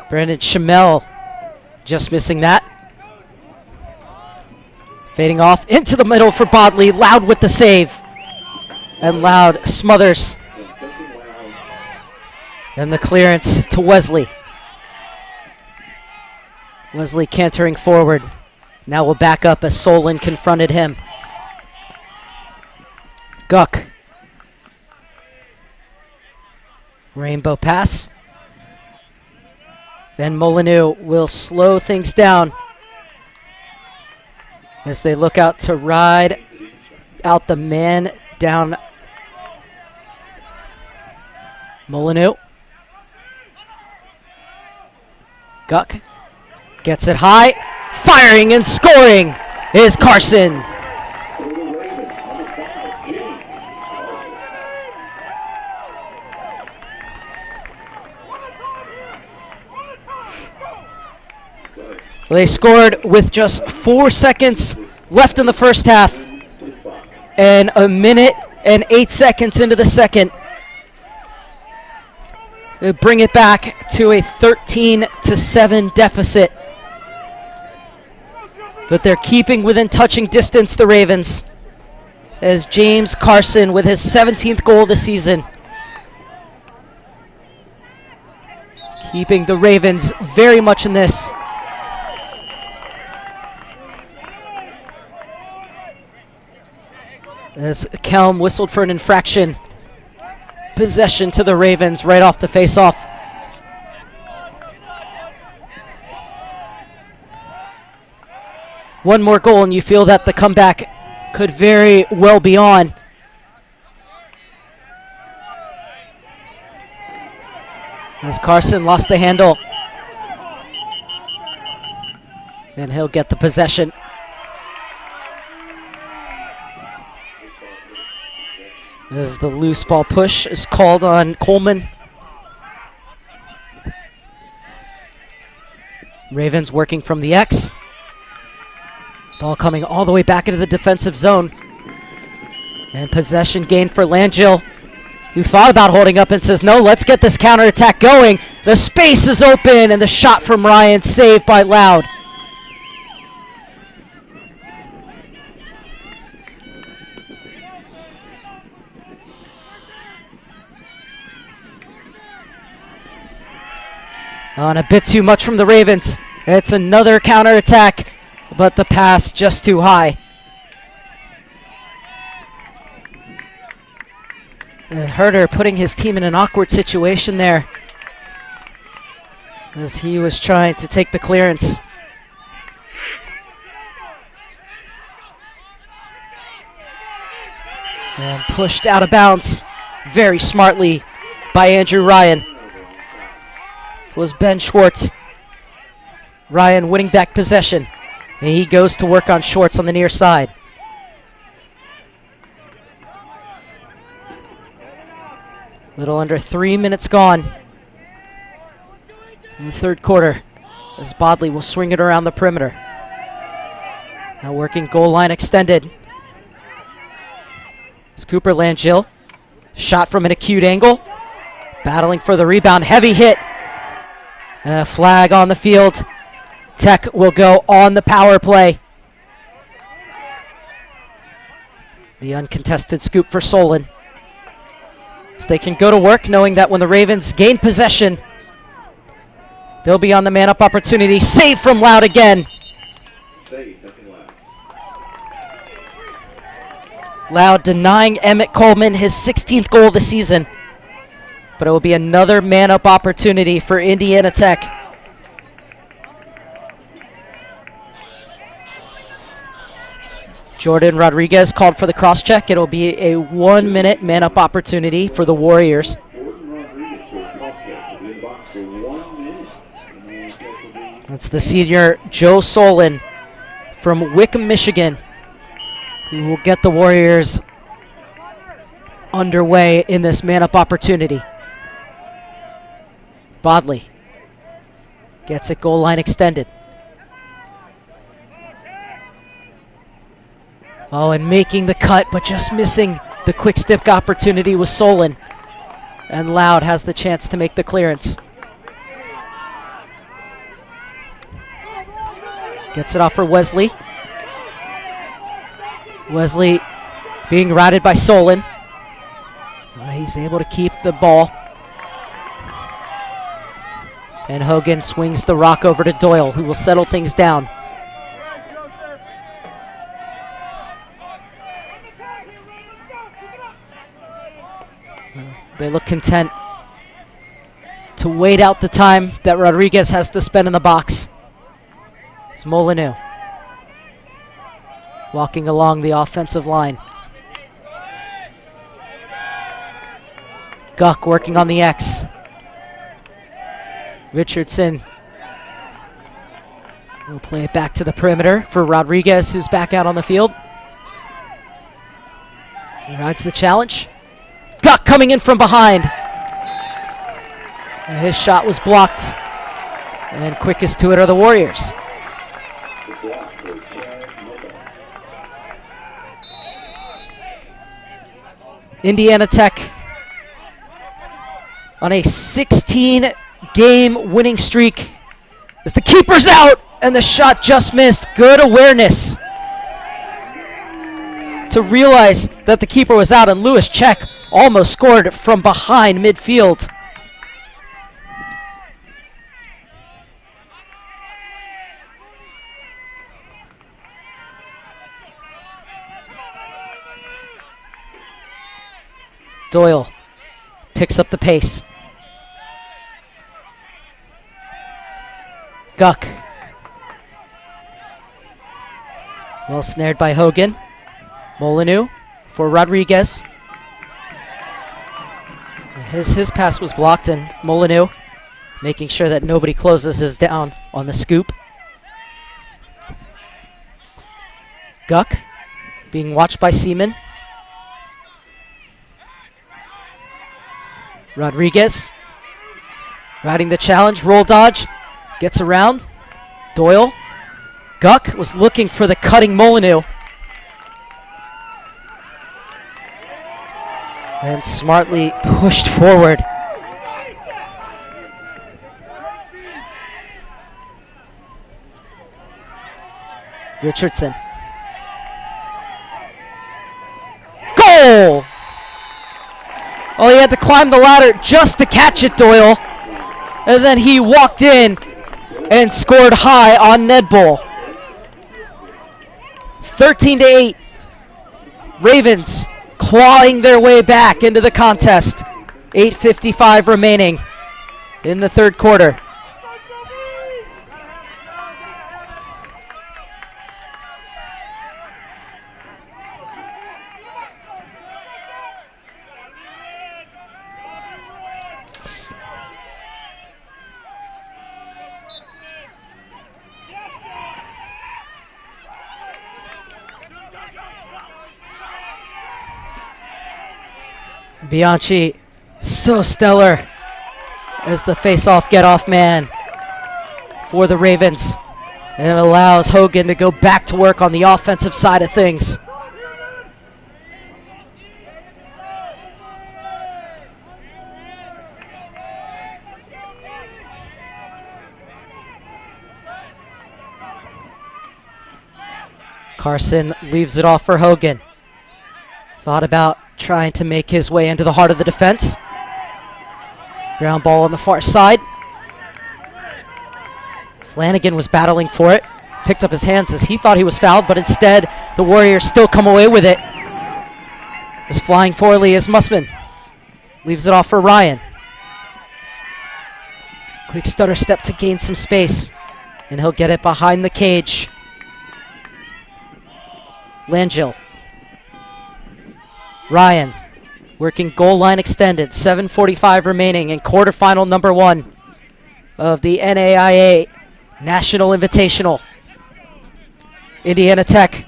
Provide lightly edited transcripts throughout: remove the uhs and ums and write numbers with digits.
Brandon Chamel just missing that. Fading off into the middle for Bodley. Loud with the save. And Loud smothers. And the clearance to Wesley. Wesley cantering forward. Now will back up as Solon confronted him. Guck. Rainbow pass. Then Molyneux will slow things down as they look out to ride out the man down. Molyneux. Guck gets it high. Firing and scoring is Carson. They scored with just 4 seconds left in the first half and 1 minute and 8 seconds into the second. They bring it back to a 13-7 deficit. But they're keeping within touching distance, the Ravens, as James Carson with his 17th goal of the season. Keeping the Ravens very much in this. As Kelm whistled for an infraction. Possession to the Ravens right off the face-off. One more goal and you feel that the comeback could very well be on. As Carson lost the handle. And he'll get the possession. As the loose ball push is called on Coleman. Ravens working from the X. Ball coming all the way back into the defensive zone. And possession gained for Langell, who thought about holding up and says, no, let's get this counterattack going. The space is open and the shot from Ryan saved by Loud. On a bit too much from the Ravens. It's another counterattack, but the pass just too high. Herter putting his team in an awkward situation there as he was trying to take the clearance. And pushed out of bounds very smartly by Andrew Ryan. Was Ben Schwartz. Ryan winning back possession. And he goes to work on Schwartz on the near side. Little under 3 minutes gone in the third quarter as Bodley will swing it around the perimeter. Now working goal line extended. It's Cooper Langell. Shot from an acute angle. Battling for the rebound. Heavy hit. And a flag on the field. Tech will go on the power play. The uncontested scoop for Solon. So they can go to work knowing that when the Ravens gain possession, they'll be on the man-up opportunity. Save from Loud again. Loud denying Emmett Coleman his 16th goal of the season. But it will be another man-up opportunity for Indiana Tech. Jordan Rodriguez called for the cross-check. It'll be a 1-minute man-up opportunity for the Warriors. That's the senior Joe Solon from Wickham, Michigan, who will get the Warriors underway in this man-up opportunity. Bodley gets it goal line extended. Oh, and making the cut, but just missing the quick stick opportunity was Solon. And Loud has the chance to make the clearance. Gets it off for Wesley. Wesley being routed by Solon. He's able to keep the ball. And Hogan swings the rock over to Doyle, who will settle things down. They look content to wait out the time that Rodriguez has to spend in the box. It's Molyneux walking along the offensive line. Guck working on the X. Richardson will play it back to the perimeter for Rodriguez, who's back out on the field. He rides the challenge. Guck coming in from behind. And his shot was blocked. And quickest to it are the Warriors. Indiana Tech on a 16-game winning streak as the keeper's out and the shot just missed. Good awareness to realize that the keeper was out, and Lewis Check almost scored from behind midfield. Doyle picks up the pace. Guck. Well snared by Hogan. Molyneux for Rodriguez. His pass was blocked, and Molyneux making sure that nobody closes his down on the scoop. Guck being watched by Seaman. Rodriguez riding the challenge, roll dodge, gets around. Doyle. Guck was looking for the cutting Molyneux. And smartly pushed forward. Richardson. Goal! Oh, he had to climb the ladder just to catch it, Doyle. And then he walked in and scored high on Ned Bull. 13-8. Ravens clawing their way back into the contest. 8:55 remaining in the third quarter. Bianchi, so stellar as the face-off get-off man for the Ravens. And it allows Hogan to go back to work on the offensive side of things. Carson leaves it off for Hogan. Thought about trying to make his way into the heart of the defense. Ground ball on the far side. Flanagan was battling for it. Picked up his hands as he thought he was fouled, but instead the Warriors still come away with it. As flying forwardly as Mussman leaves it off for Ryan. Quick stutter step to gain some space, and he'll get it behind the cage. Langell. Ryan working goal line extended. 7:45 remaining in quarterfinal number 1 of the NAIA National Invitational. Indiana Tech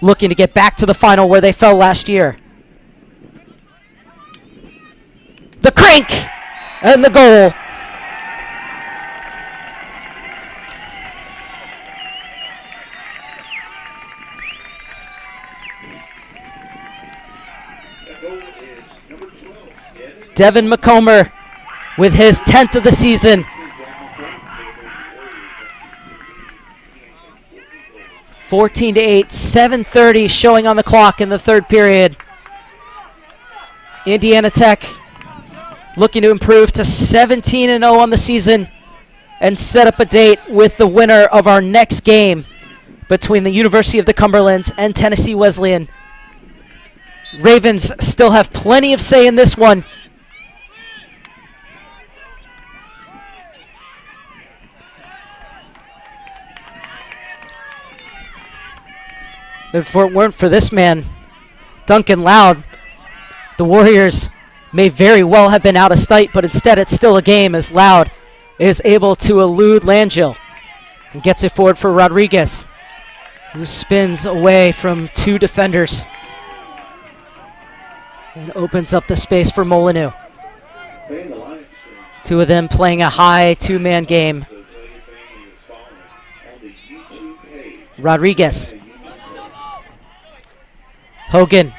looking to get back to the final where they fell last year. The crank and the goal. Devin McComber with his 10th of the season. 14-8, 7:30 showing on the clock in the third period. Indiana Tech looking to improve to 17-0 on the season and set up a date with the winner of our next game between the University of the Cumberlands and Tennessee Wesleyan. Ravens still have plenty of say in this one. If it weren't for this man, Duncan Loud, the Warriors may very well have been out of sight, but instead it's still a game as Loud is able to elude Langell and gets it forward for Rodriguez, who spins away from two defenders and opens up the space for Molyneux. Two of them playing a high two-man game. Rodriguez. Hogan.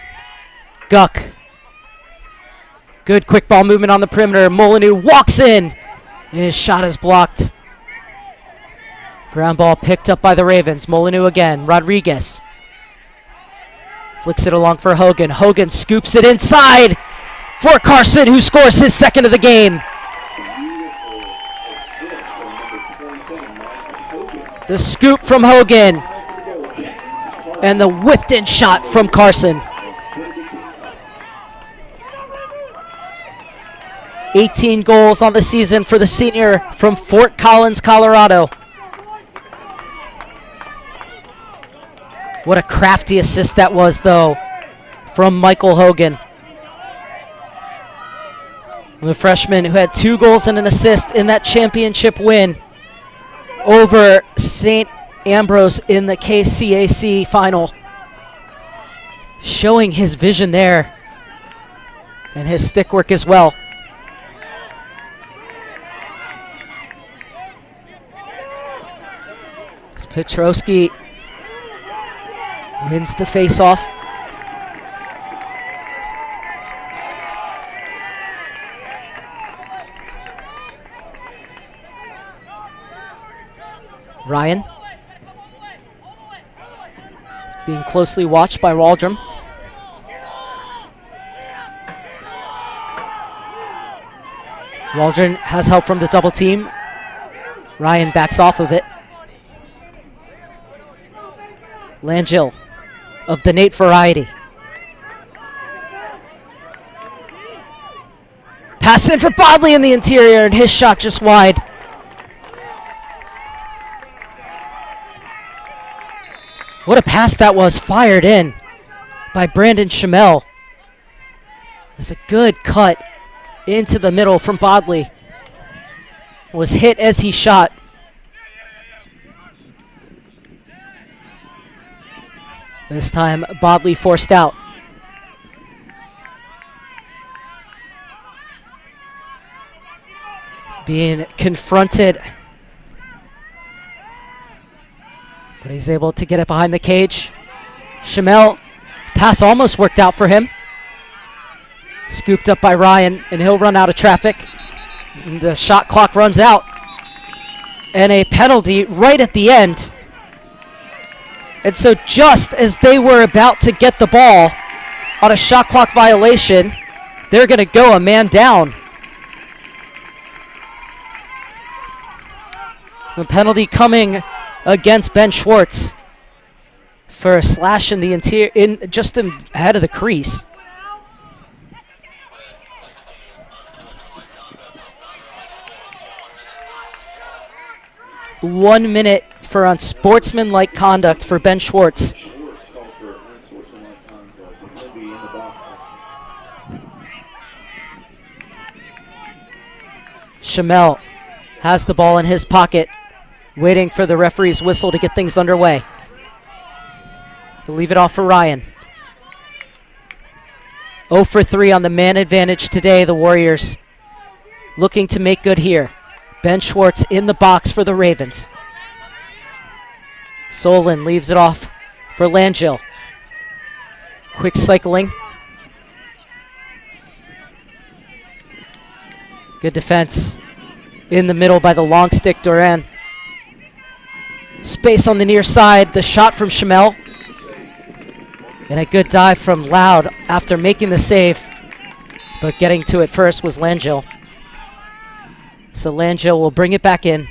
Guck. Good quick ball movement on the perimeter. Molyneux walks in. And his shot is blocked. Ground ball picked up by the Ravens. Molyneux again. Rodriguez. Flicks it along for Hogan. Hogan scoops it inside for Carson, who scores his second of the game. The scoop from Hogan. And the whipped-in shot from Carson. 18 goals on the season for the senior from Fort Collins, Colorado. What a crafty assist that was, though, from Michael Hogan. The freshman who had 2 goals and an assist in that championship win over St. Ambrose in the KCAC final. Showing his vision there and his stick work as well. Petrosky wins the face-off. Ryan is being closely watched by Waldrum. Waldron has help from the double team. Ryan backs off of it. Langell of the Nate variety. Pass in for Bodley in the interior, and his shot just wide. What a pass that was, fired in by Brandon Chamel. It's a good cut into the middle from Bodley. Was hit as he shot. This time, Bodley forced out. He's being confronted. But he's able to get it behind the cage. Chamel, pass almost worked out for him. Scooped up by Ryan, and he'll run out of traffic. And the shot clock runs out. And a penalty right at the end. And so just as they were about to get the ball on a shot clock violation, they're going to go a man down. The penalty coming against Ben Schwartz for a slash in the interior, just ahead of the crease. One minute for unsportsmanlike conduct for Ben Schwartz. Chamel has the ball in his pocket, waiting for the referee's whistle to get things underway. To leave it off for Ryan. 0 for 3 on the man advantage today, the Warriors looking to make good here. Ben Schwartz in the box for the Ravens. Solon leaves it off for Langell. Quick cycling. Good defense in the middle by the long stick Duran. Space on the near side. The shot from Shamel. And a good dive from Loud after making the save. But getting to it first was Langell. So Langell will bring it back in.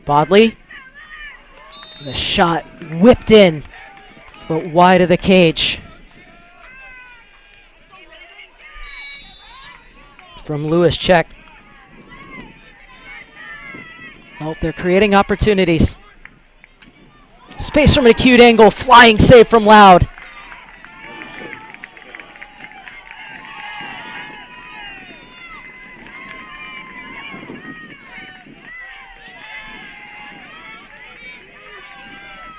Bodley. The shot whipped in, but wide of the cage. From Lewis Check. Oh, they're creating opportunities. Space from an acute angle. Flying save from Loud.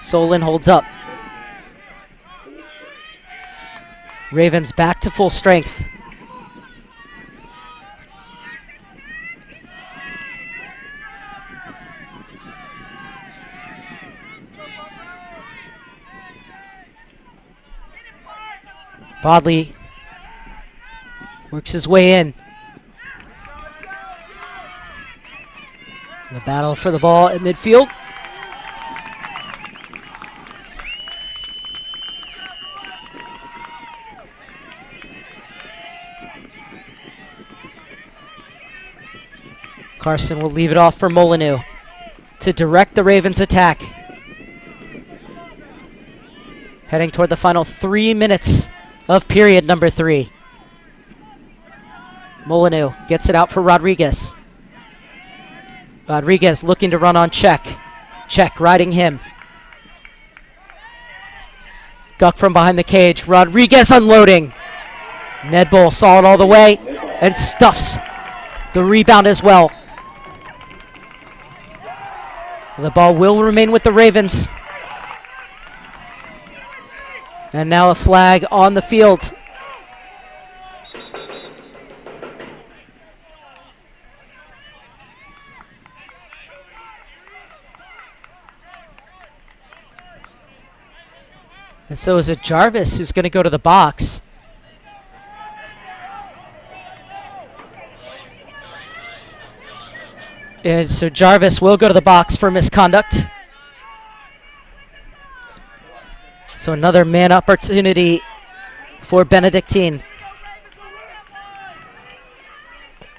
Solon holds up. Ravens back to full strength. Bodley works his way in. The battle for the ball at midfield. Carson will leave it off for Molyneux to direct the Ravens' attack. Heading toward the final 3 minutes of period number 3. Molyneux gets it out for Rodriguez. Rodriguez looking to run on Check. Check riding him. Guck from behind the cage. Rodriguez unloading. Ned Bull saw it all the way and stuffs the rebound as well. The ball will remain with the Ravens. And now a flag on the field. And so is it Jarvis who's going to go to the box. And so Jarvis will go to the box for misconduct. So another man opportunity for Benedictine.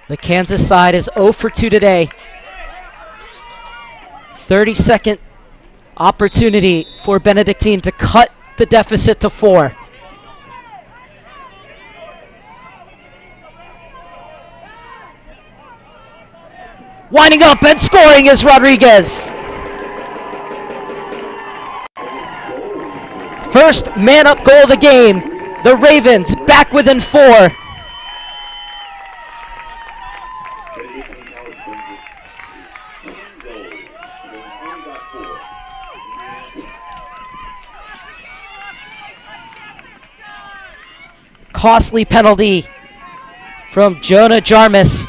The Kansas side is 0 for 2 today. 32nd opportunity for Benedictine to cut the deficit to 4. Winding up and scoring is Rodriguez. First man-up goal of the game. The Ravens back within 4. Costly penalty from Jonah Jarmus.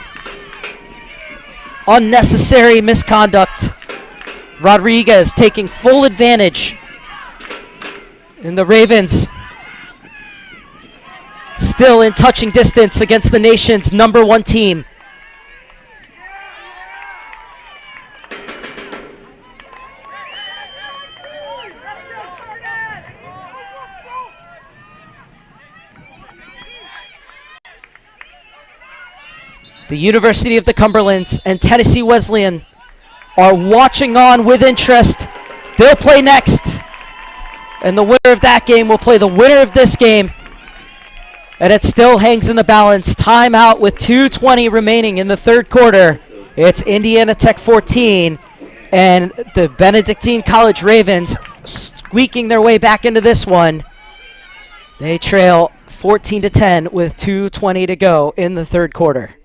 Unnecessary misconduct. Rodriguez taking full advantage. And the Ravens still in touching distance against the nation's #1 team. The University of the Cumberlands and Tennessee Wesleyan are watching on with interest. They'll play next. And the winner of that game will play the winner of this game. And it still hangs in the balance. Timeout with 2:20 remaining in the third quarter. It's Indiana Tech 14 and the Benedictine College Ravens squeaking their way back into this one. They trail 14-10 with 2:20 to go in the third quarter.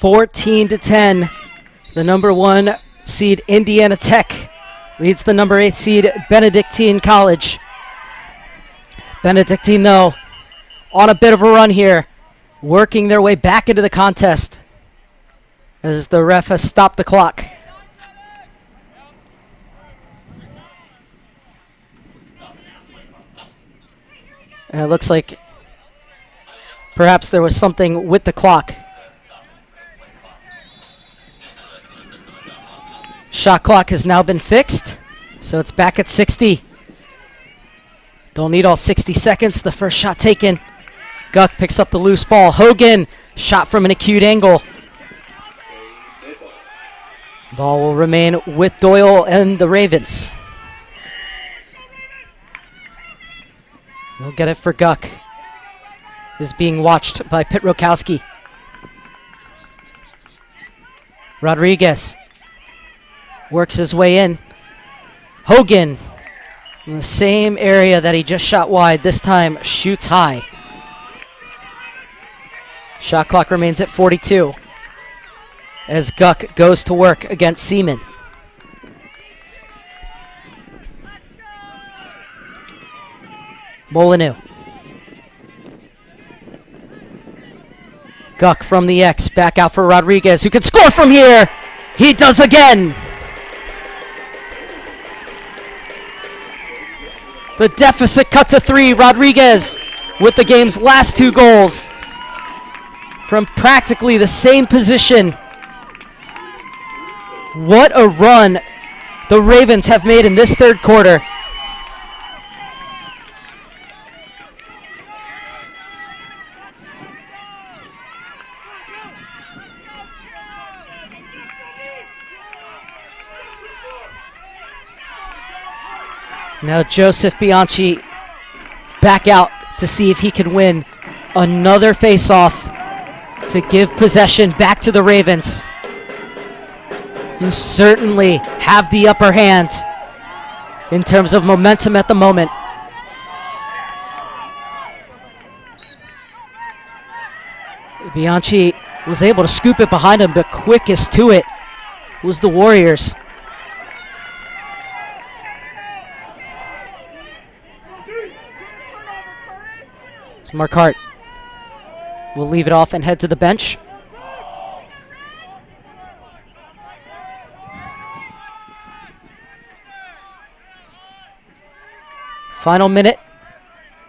14-10. The number 1 seed Indiana Tech leads the number 8 seed Benedictine College. Benedictine, though, on a bit of a run here, working their way back into the contest as the ref has stopped the clock. And it looks like perhaps there was something with the clock. Shot clock has now been fixed, so it's back at 60. Don't need all 60 seconds. The first shot taken. Guck picks up the loose ball. Hogan, shot from an acute angle. Ball will remain with Doyle and the Ravens. He'll get it for Guck. Is being watched by Pitt Rokowski. Rodriguez works his way in. Hogan, in the same area that he just shot wide, this time shoots high. Shot clock remains at 42 as Guck goes to work against Seaman. Molyneux. Guck from the X, back out for Rodriguez, who can score from here. He does again. The deficit cut to 3. Rodriguez with the game's last 2 goals from practically the same position. What a run the Ravens have made in this third quarter. Now Joseph Bianchi back out to see if he can win another face-off to give possession back to the Ravens, who certainly have the upper hand in terms of momentum at the moment. Bianchi was able to scoop it behind him, but quickest to it was the Warriors. Marquardt will leave it off and head to the bench. Final minute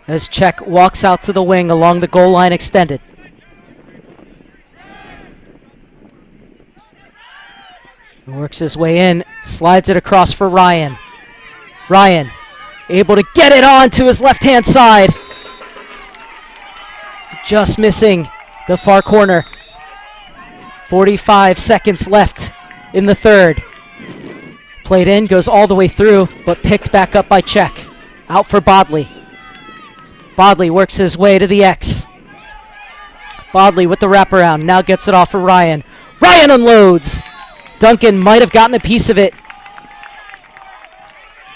as Czech walks out to the wing along the goal line extended. He works his way in, slides it across for Ryan. Ryan able to get it on to his left-hand side. Just missing the far corner. 45 seconds left in the third. Played in, goes all the way through, but picked back up by Czech. Out for Bodley. Bodley works his way to the X. Bodley with the wraparound, now gets it off for Ryan. Ryan unloads! Duncan might have gotten a piece of it.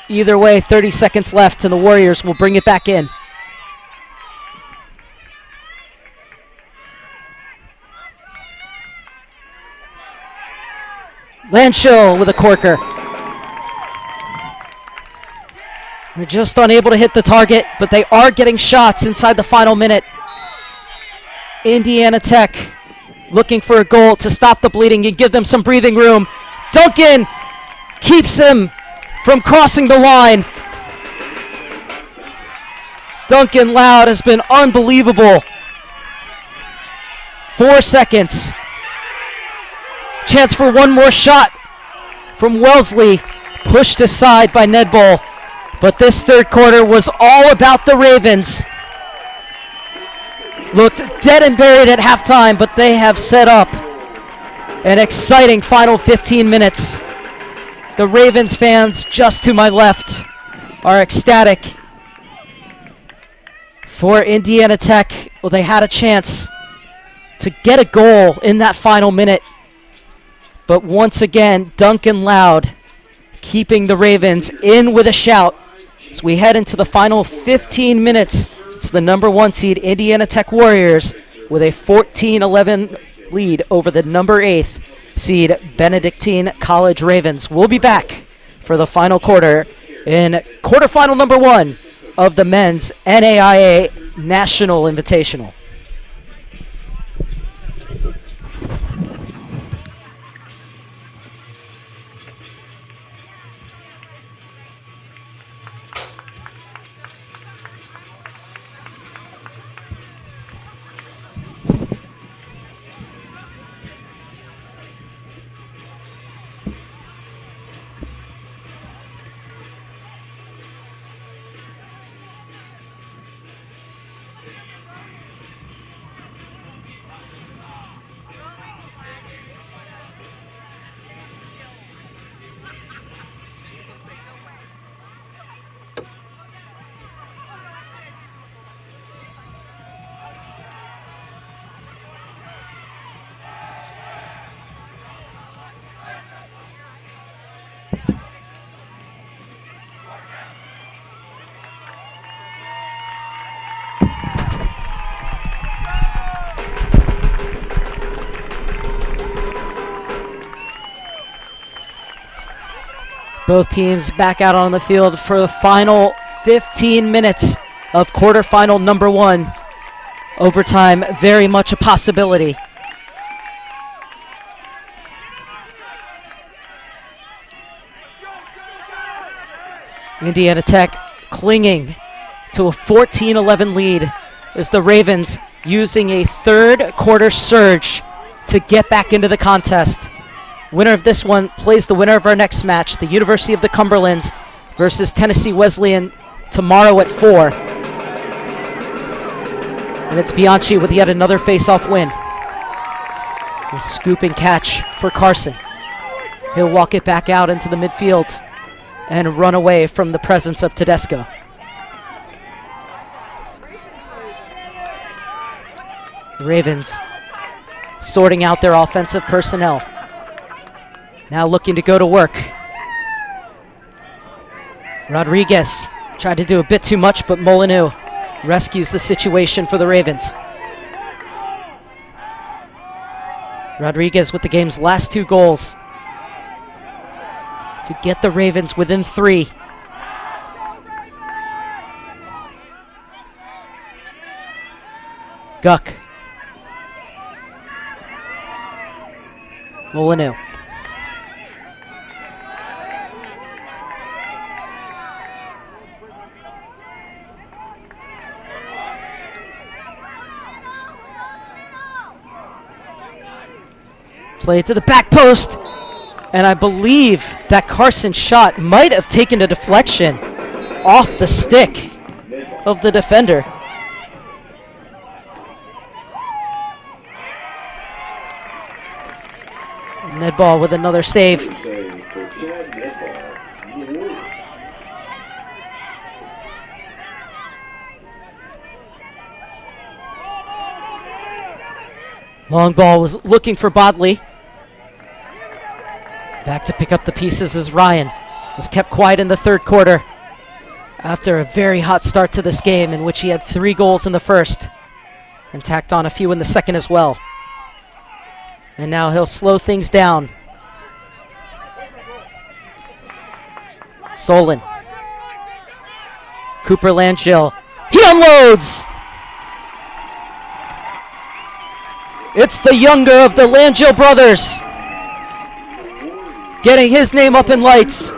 Either way, 30 seconds left, and the Warriors will bring it back in. Landshill with a corker. They're just unable to hit the target, but they are getting shots inside the final minute. Indiana Tech looking for a goal to stop the bleeding and give them some breathing room. Duncan keeps him from crossing the line. Duncan Loud has been unbelievable. 4 seconds. Chance for one more shot from Wellesley, pushed aside by Ned Bull. But this third quarter was all about the Ravens. Looked dead and buried at halftime, but they have set up an exciting final 15 minutes. The Ravens fans just to my left are ecstatic. For Indiana Tech, well, they had a chance to get a goal in that final minute. But once again, Duncan Loud keeping the Ravens in with a shout. As we head into the final 15 minutes, it's the number 1 seed Indiana Tech Warriors with a 14-11 lead over the number 8th seed Benedictine College Ravens. We'll be back for the final quarter in quarterfinal number 1 of the men's NAIA National Invitational. Both teams back out on the field for the final 15 minutes of quarterfinal number 1. Overtime very much a possibility. Indiana Tech clinging to a 14-11 lead as the Ravens using a third quarter surge to get back into the contest. Winner of this one plays the winner of our next match, the University of the Cumberlands versus Tennessee Wesleyan, tomorrow at 4. And it's Bianchi with yet another face-off win. A scooping catch for Carson. He'll walk it back out into the midfield and run away from the presence of Tedesco. The Ravens sorting out their offensive personnel. Now looking to go to work. Rodriguez tried to do a bit too much, but Molyneux rescues the situation for the Ravens. Rodriguez with the game's last 2 goals to get the Ravens within 3. Guck. Molyneux. Play it to the back post, and I believe that Carson shot might have taken a deflection off the stick of the defender. Nedball with another save. Long ball was looking for Bodley. Back to pick up the pieces as Ryan was kept quiet in the third quarter after a very hot start to this game in which he had 3 goals in the first and tacked on a few in the second as well. And now he'll slow things down. Solon. Cooper Langill. He unloads! It's the younger of the Langill brothers getting his name up in lights.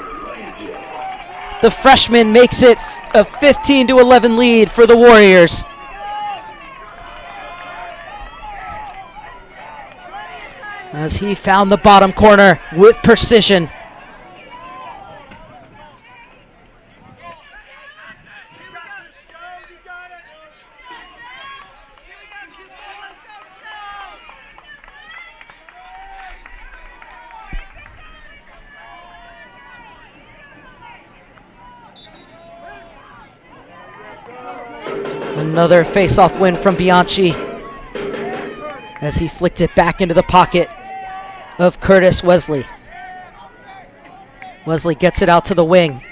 The freshman makes it a 15-11 lead for the Warriors. As he found the bottom corner with precision. Another face-off win from Bianchi as he flicked it back into the pocket of Curtis Wesley. Wesley gets it out to the wing.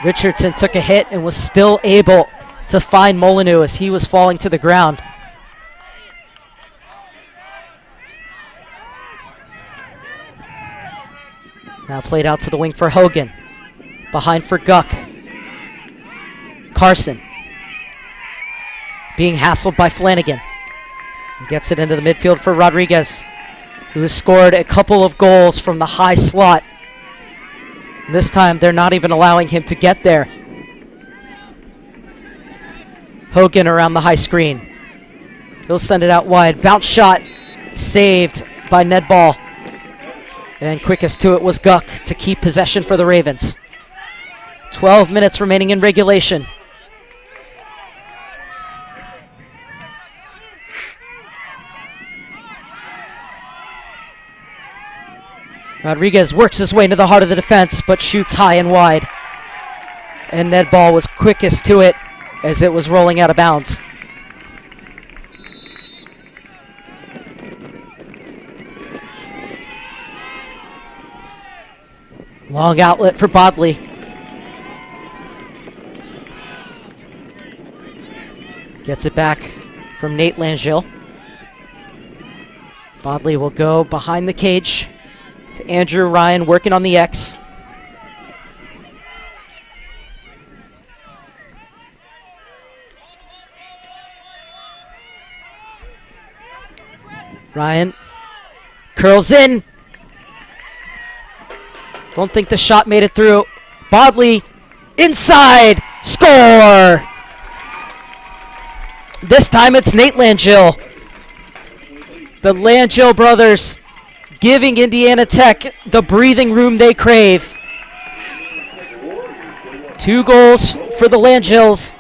Richardson took a hit and was still able to find Molyneux as he was falling to the ground. Now played out to the wing for Hogan. Behind for Guck. Carson. Being hassled by Flanagan. Gets it into the midfield for Rodriguez, who has scored a couple of goals from the high slot. This time they're not even allowing him to get there. Hogan around the high screen. He'll send it out wide. Bounce shot saved by Ned Ball. And quickest to it was Guck to keep possession for the Ravens. 12 minutes remaining in regulation. Rodriguez works his way into the heart of the defense, but shoots high and wide. And Ned Ball was quickest to it as it was rolling out of bounds. Long outlet for Bodley. Gets it back from Nate Langille. Bodley will go behind the cage to Andrew Ryan working on the X. Ryan curls in. Don't think the shot made it through. Bodley inside. Score! This time it's Nate Langille. The Langille brothers giving Indiana Tech the breathing room they crave. 2 goals for the Langilles.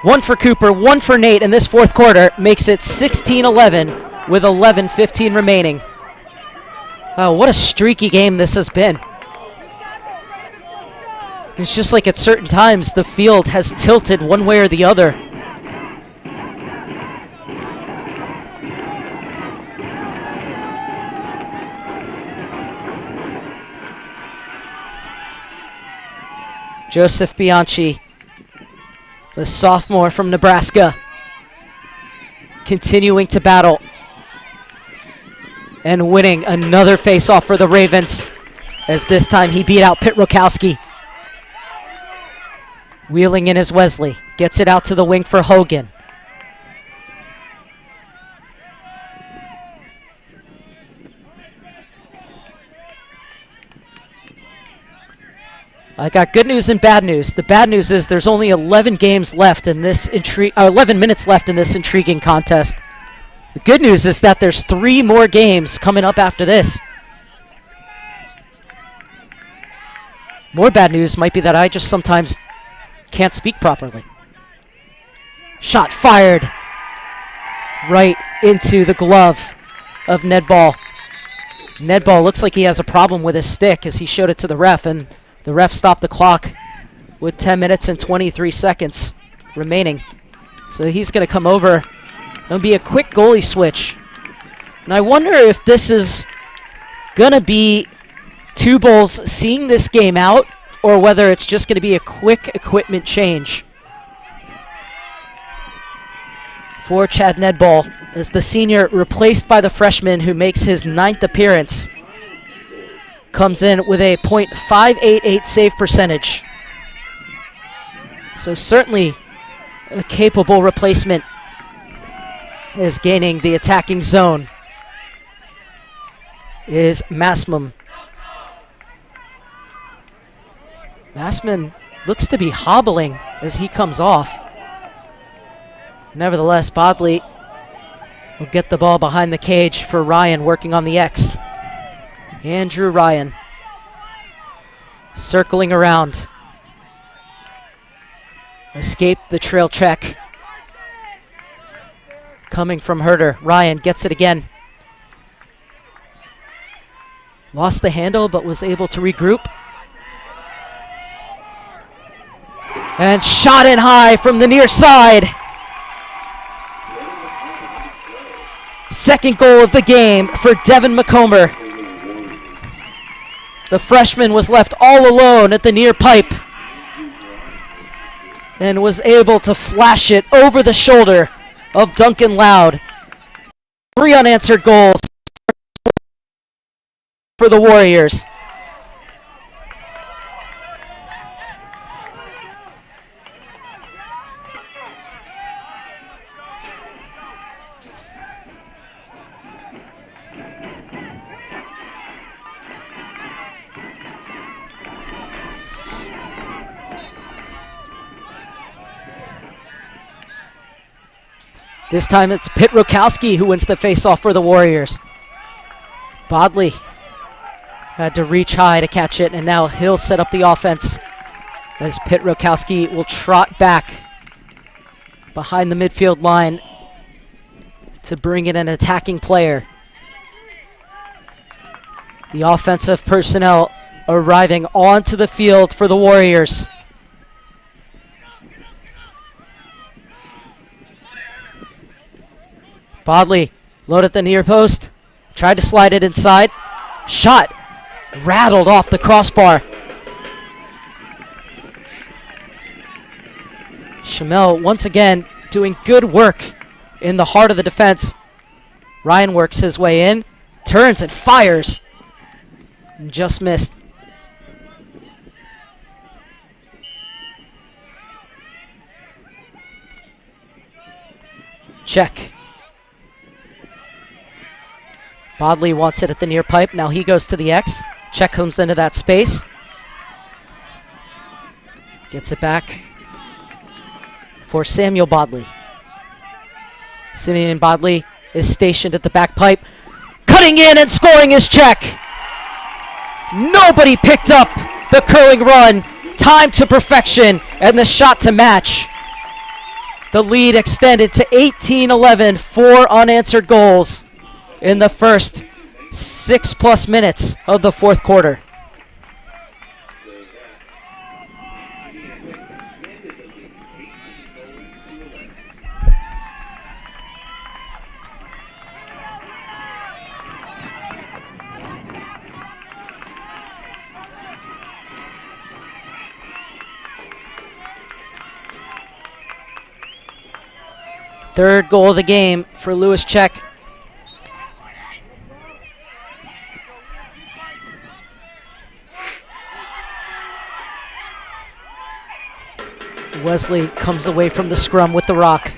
1 for Cooper, 1 for Nate in this fourth quarter. Makes it 16-11 with 11:15 remaining. Oh, what a streaky game this has been. It's just like at certain times the field has tilted one way or the other. Joseph Bianchi, the sophomore from Nebraska, continuing to battle and winning another face-off for the Ravens, as this time he beat out Pitt Rokowski. Wheeling in is Wesley. Gets it out to the wing for Hogan. I got good news and bad news. The bad news is there's only 11 games left in this 11 minutes left in this intriguing contest. The good news is that there's 3 more games coming up after this. More bad news might be that I just sometimes can't speak properly. Shot fired right into the glove of Ned Ball. Ned Ball looks like he has a problem with his stick as he showed it to the ref, and the ref stopped the clock with 10 minutes and 23 seconds remaining. So he's going to come over. It'll be a quick goalie switch. And I wonder if this is going to be Two Bulls seeing this game out, or whether it's just going to be a quick equipment change for Chad Nedball, as the senior, replaced by the freshman who makes his 9th appearance, comes in with a .588 save percentage. So certainly a capable replacement is gaining the attacking zone is Massman. Massman looks to be hobbling as he comes off. Nevertheless, Bodley will get the ball behind the cage for Ryan working on the X. Andrew Ryan circling around. Escape the trail check coming from Herder. Ryan gets it again. Lost the handle but was able to regroup. And shot in high from the near side. Second goal of the game for Devin McComber. The freshman was left all alone at the near pipe and was able to flash it over the shoulder of Duncan Loud. 3 unanswered goals for the Warriors. This time it's Pitt Rokowski who wins the faceoff for the Warriors. Bodley had to reach high to catch it, and now he'll set up the offense as Pitt Rokowski will trot back behind the midfield line to bring in an attacking player. The offensive personnel arriving onto the field for the Warriors. Bodley loaded the near post, tried to slide it inside, shot rattled off the crossbar. Chamel once again doing good work in the heart of the defense. Ryan works his way in, turns and fires. Just missed. Check. Bodley wants it at the near pipe. Now he goes to the X. Check comes into that space. Gets it back for Samuel Bodley. Simeon Bodley is stationed at the back pipe. Cutting in and scoring his check. Nobody picked up the curling run. Time to perfection and the shot to match. The lead extended to 18-11, 4 unanswered goals in the first 6+ minutes of the fourth quarter. Third goal of the game for Lewis Check. Wesley comes away from the scrum with the rock.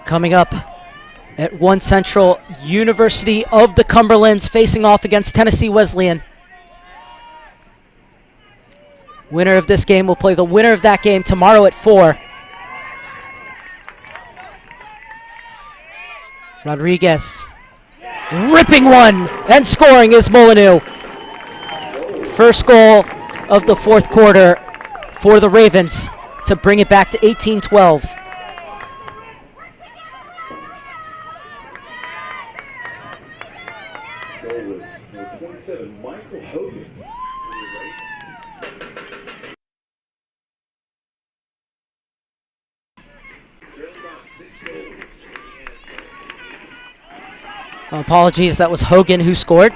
Coming up at 1 Central, University of the Cumberlands facing off against Tennessee Wesleyan. Winner of this game will play the winner of that game tomorrow at 4. Rodriguez ripping one and scoring is Molyneux. First goal of the fourth quarter for the Ravens to bring it back to 18-12. Apologies, that was Hogan who scored.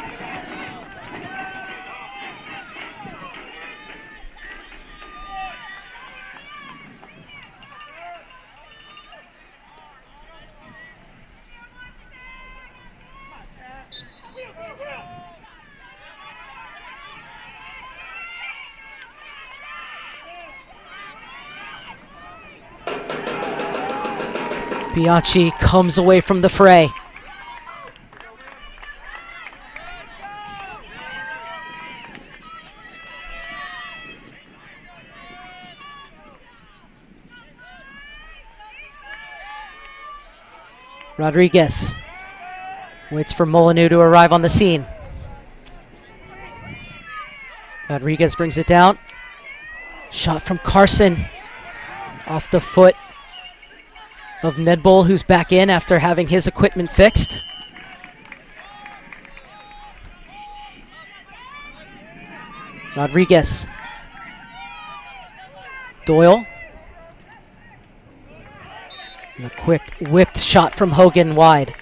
Bianchi comes away from the fray. Rodriguez waits for Molyneux to arrive on the scene. Rodriguez brings it down. Shot from Carson off the foot of Nedbull, who's back in after having his equipment fixed. Rodriguez. Doyle. And a quick whipped shot from Hogan wide.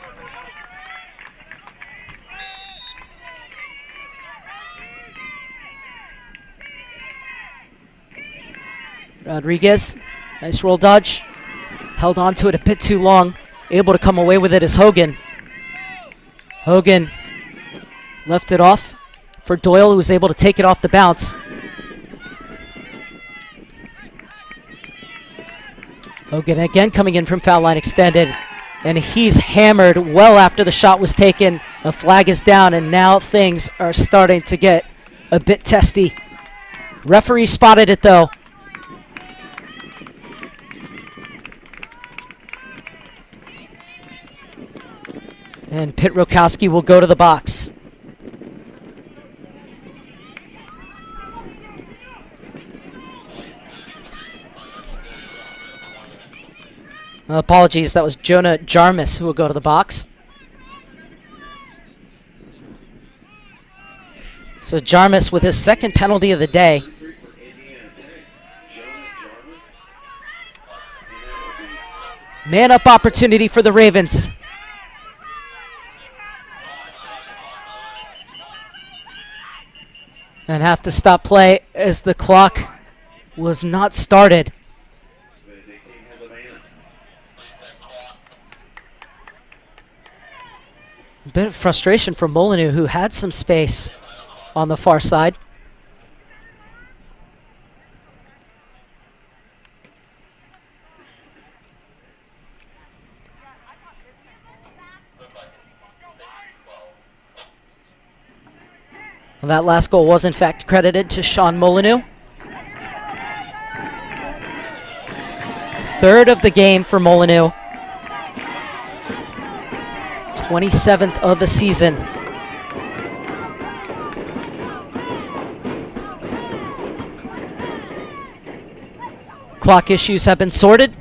Rodriguez, nice roll dodge. Held on to it a bit too long. Able to come away with it is Hogan. Hogan left it off for Doyle, who was able to take it off the bounce. Hogan again coming in from foul line extended. And he's hammered well after the shot was taken. A flag is down, and now things are starting to get a bit testy. Referee spotted it, though. And Pitt Rokowski will go to the box. Apologies, that was Jonah Jarmus who will go to the box. So Jarmus with his second penalty of the day. Man-up opportunity for the Ravens. And have to stop play as the clock was not started. A bit of frustration from Molyneux, who had some space on the far side. Well, that last goal was in fact credited to Sean Molyneux. Third of the game for Molyneux. 27th of the season. Clock issues have been sorted.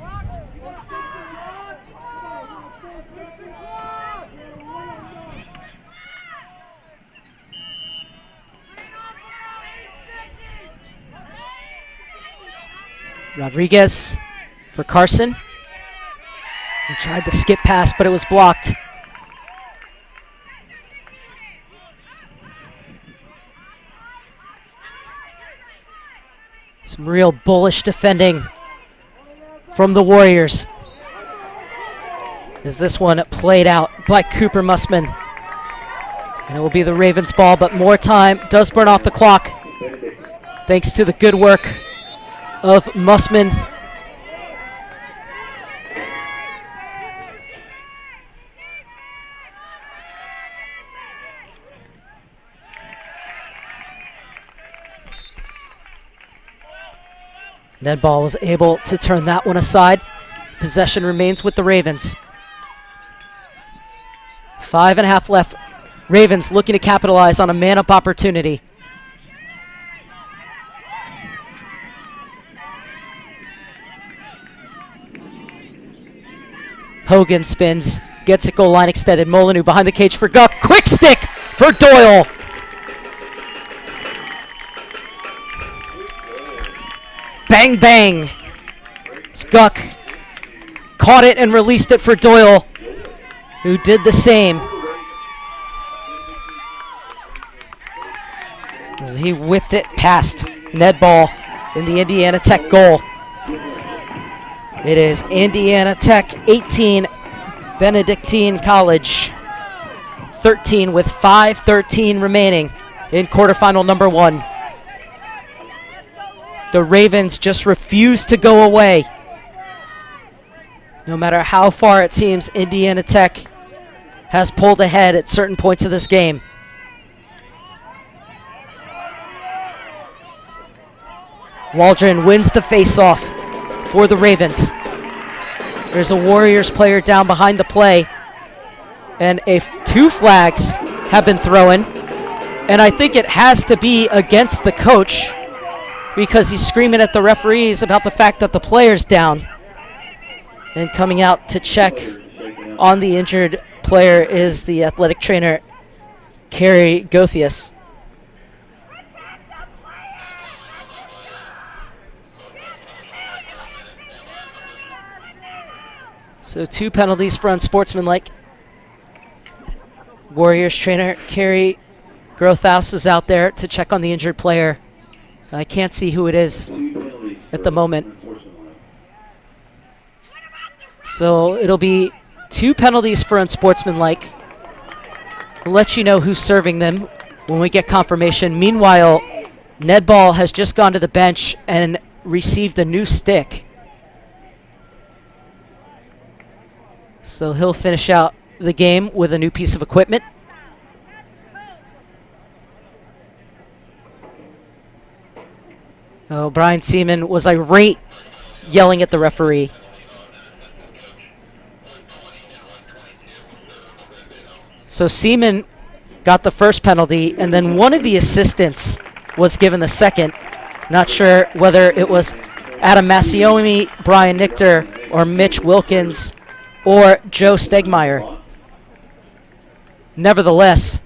Rodriguez for Carson. He tried the skip pass, but it was blocked. Some real bullish defending from the Warriors. As this one played out by Cooper Mussman. And it will be the Ravens' ball, but more time does burn off the clock. Thanks to the good work of Mussman. Ned Ball was able to turn that one aside. Possession remains with the Ravens. 5.5 left. Ravens looking to capitalize on a man-up opportunity. Hogan spins, gets it goal line extended. Molyneux behind the cage for Guck. Quick stick for Doyle. Bang, bang. Guck caught it and released it for Doyle, who did the same as he whipped it past Ned Ball in the Indiana Tech goal. It is Indiana Tech 18, Benedictine College 13 with 5:13 remaining in quarterfinal number 1. The Ravens just refuse to go away. No matter how far it seems Indiana Tech has pulled ahead at certain points of this game. Waldron wins the face-off for the Ravens. There's a Warriors player down behind the play, and 2 flags have been thrown, and I think it has to be against the coach because he's screaming at the referees about the fact that the player's down. And coming out to check on the injured player is the athletic trainer, Carrie Gothius. So 2 penalties for unsportsmanlike. Warriors trainer Carrie Grothaus is out there to check on the injured player. I can't see who it is at the moment. So it'll be 2 penalties for unsportsmanlike. We'll let you know who's serving them when we get confirmation. Meanwhile, Ned Ball has just gone to the bench and received a new stick. So he'll finish out the game with a new piece of equipment. Oh, Brian Seaman was irate, yelling at the referee. So Seaman got the first penalty, and then one of the assistants was given the second. Not sure whether it was Adam Massiomi, Brian Nichter, or Mitch Wilkins, or Joe Stegmeyer. Nevertheless,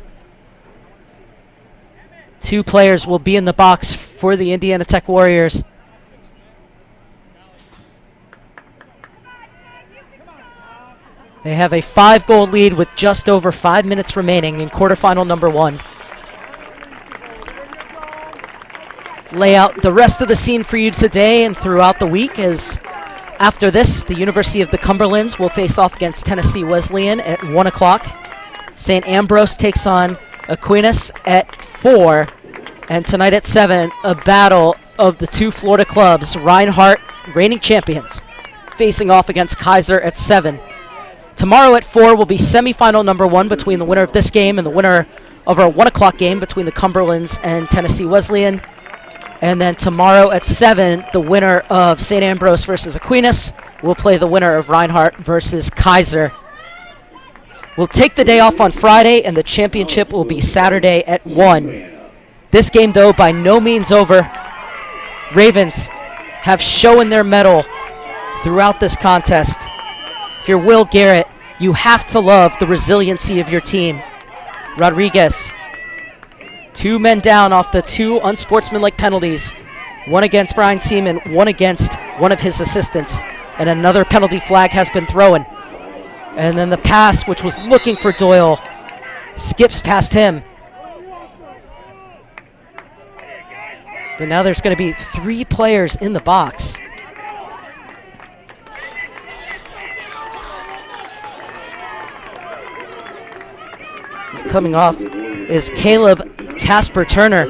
2 players will be in the box for the Indiana Tech Warriors. They have a 5-goal lead with just over 5 minutes remaining in quarterfinal number 1. Lay out the rest of the scene for you today and throughout the week, as after this, the University of the Cumberlands will face off against Tennessee Wesleyan at 1 o'clock. St. Ambrose takes on Aquinas at 4. And tonight at 7, a battle of the 2 Florida clubs, Reinhardt, reigning champions, facing off against Kaiser at 7. Tomorrow at 4 will be semifinal number 1 between the winner of this game and the winner of our 1 o'clock game between the Cumberlands and Tennessee Wesleyan. And then tomorrow at 7, the winner of St. Ambrose versus Aquinas will play the winner of Reinhardt versus Kaiser. We'll take the day off on Friday, and the championship will be Saturday at 1. This game, though, by no means over. Ravens have shown their mettle throughout this contest. If you're Will Garrett, you have to love the resiliency of your team. Rodriguez, 2 men down off the 2 unsportsmanlike penalties. 1 against Brian Seaman, 1 against one of his assistants. And another penalty flag has been thrown. And then the pass, which was looking for Doyle, skips past him. But now there's going to be 3 players in the box. He's coming off is Caleb Casper Turner.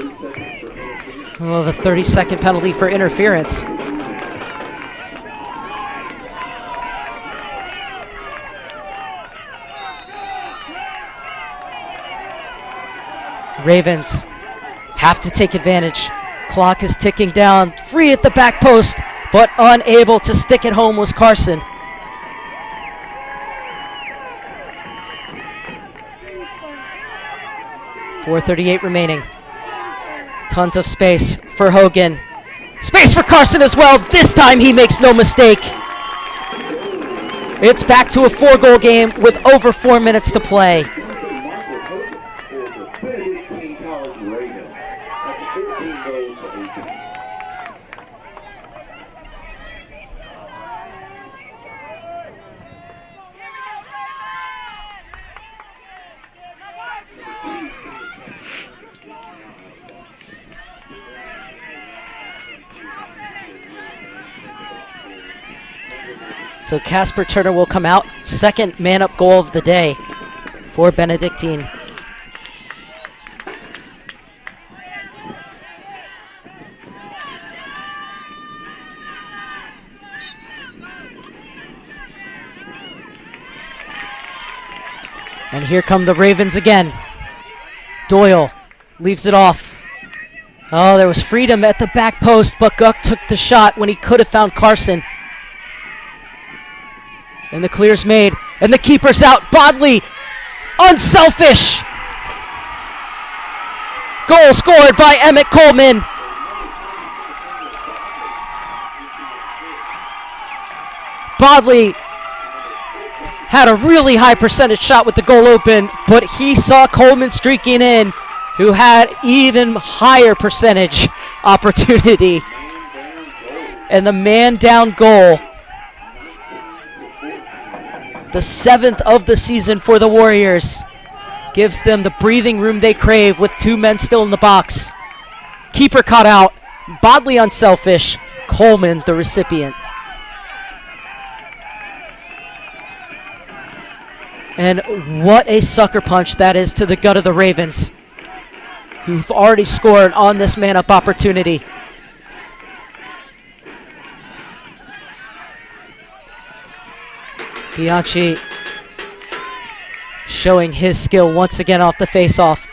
We'll have a 30-second penalty for interference. Ravens have to take advantage. Clock is ticking down. Free at the back post, but unable to stick it home was Carson. .438 remaining. Tons of space for Hogan. Space for Carson as well. This time he makes no mistake. It's back to a 4-goal game with over 4 minutes to play. So Casper Turner will come out. 2nd man-up goal of the day for Benedictine. And here come the Ravens again. Doyle leaves it off. Oh, there was freedom at the back post, but Guck took the shot when he could have found Carson. And the clear's made, and the keeper's out. Bodley, unselfish. Goal scored by Emmett Coleman. Bodley had a really high percentage shot with the goal open, but he saw Coleman streaking in, who had even higher percentage opportunity. And the man down goal, the 7th of the season for the Warriors, gives them the breathing room they crave with 2 men still in the box. Keeper caught out, Bodley unselfish, Coleman the recipient. And what a sucker punch that is to the gut of the Ravens, who've already scored on this man-up opportunity. Bianchi showing his skill once again off the face-off.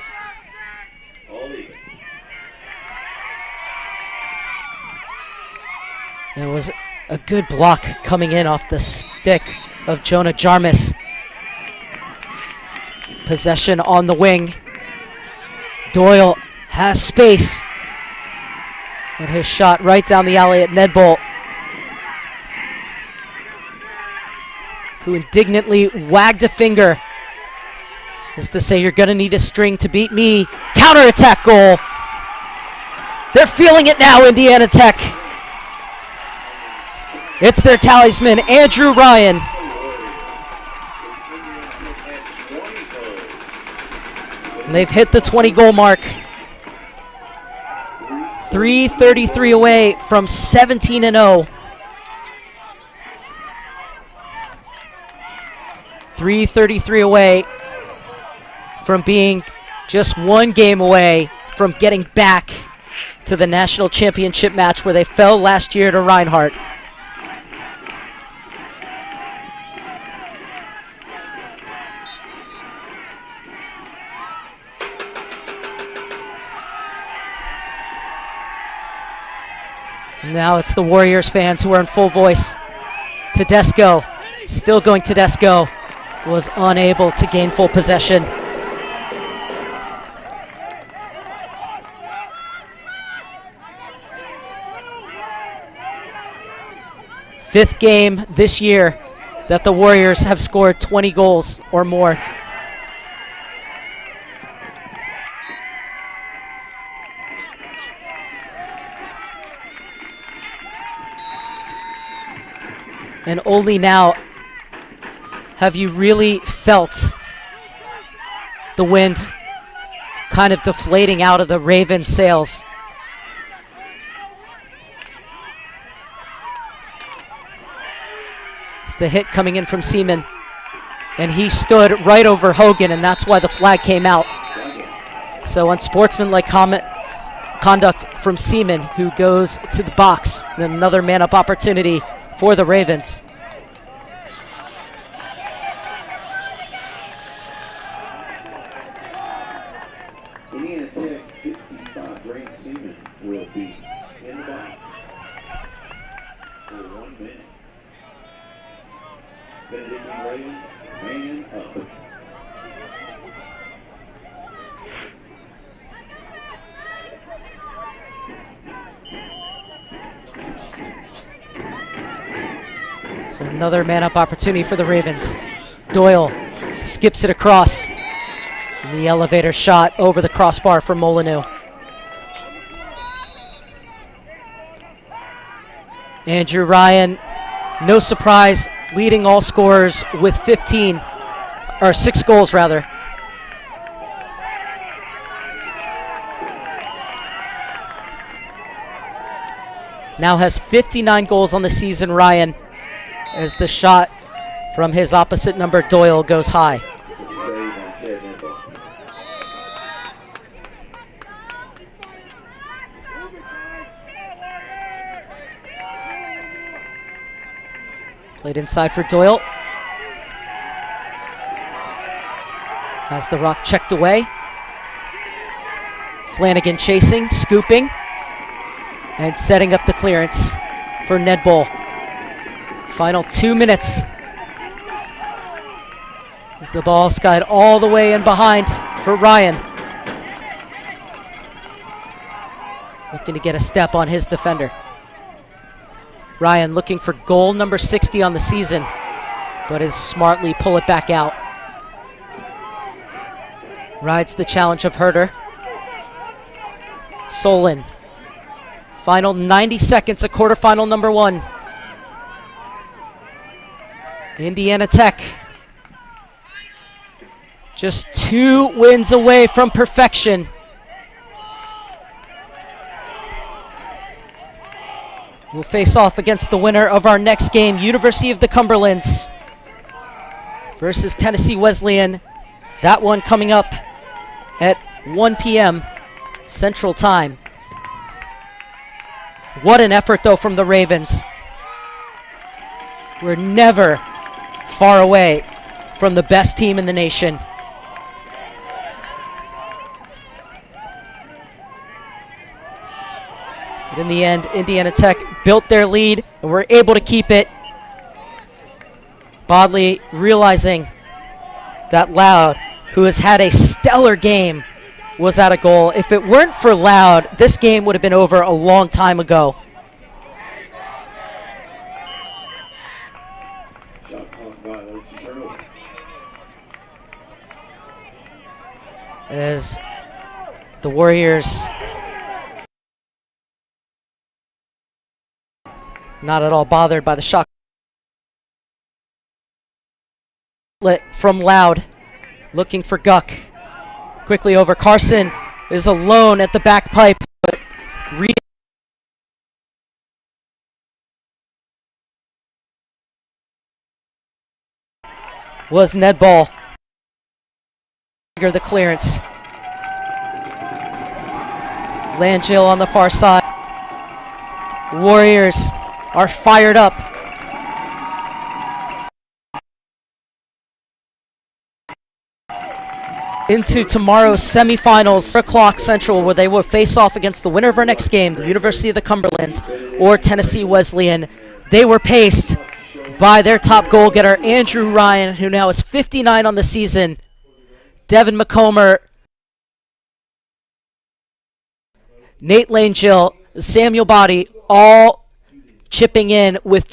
It was a good block coming in off the stick of Jonah Jarmus. Possession on the wing. Doyle has space. But his shot right down the alley at Ned Bolt, who indignantly wagged a finger as to say, you're going to need a string to beat me. Counterattack goal. They're feeling it now, Indiana Tech. It's their talisman, Andrew Ryan. And they've hit the 20-goal mark. 3:33 away from 17-0. 3:33 away from being just one game away from getting back to the national championship match where they fell last year to Reinhardt. Now it's the Warriors fans who are in full voice. Tedesco, still going Tedesco, was unable to gain full possession. Fifth game this year that the Warriors have scored 20 goals or more. And only now have you really felt the wind kind of deflating out of the Ravens' sails. It's the hit coming in from Seaman. And he stood right over Hogan, and that's why the flag came out. So unsportsmanlike conduct from Seaman, who goes to the box. And then another man-up opportunity for the Ravens. Indiana Tech 55 ranked Seaman will be in the box for 1 minute. Benedictine Ravens man up. So another man-up opportunity for the Ravens. Doyle skips it across. And the elevator shot over the crossbar for Molyneux. Andrew Ryan, no surprise, leading all scorers with 15, or 6 goals rather. Now has 59 goals on the season, Ryan, as the shot from his opposite number, Doyle, goes high. Played inside for Doyle. Has the rock checked away. Flanagan chasing, scooping, and setting up the clearance for Ned Bull. Final 2 minutes. As the ball skied all the way in behind for Ryan. Looking to get a step on his defender. Ryan looking for goal number 60 on the season, but is smartly pull it back out. Rides the challenge of Herter. Solon. Final 90 seconds of quarterfinal number 1. Indiana Tech just 2 wins away from perfection. We'll face off against the winner of our next game, University of the Cumberlands versus Tennessee Wesleyan. That one coming up at 1 p.m. Central Time. What an effort, though, from the Ravens. We're never far away from the best team in the nation. But in the end, Indiana Tech built their lead and were able to keep it. Bodley realizing that Loud, who has had a stellar game, was at a goal. If it weren't for Loud, this game would have been over a long time ago. As the Warriors not at all bothered by the shot from Loud, looking for Guck. Quickly over. Carson is alone at the back pipe, but was Nedball. The clearance. Langill on the far side. Warriors are fired up. Into tomorrow's semifinals, 4 o'clock Central, where they will face off against the winner of our next game, the University of the Cumberlands or Tennessee Wesleyan. They were paced by their top goal getter, Andrew Ryan, who now is 59 on the season. Devin McComber, Nate Langill, Samuel Body, all chipping in with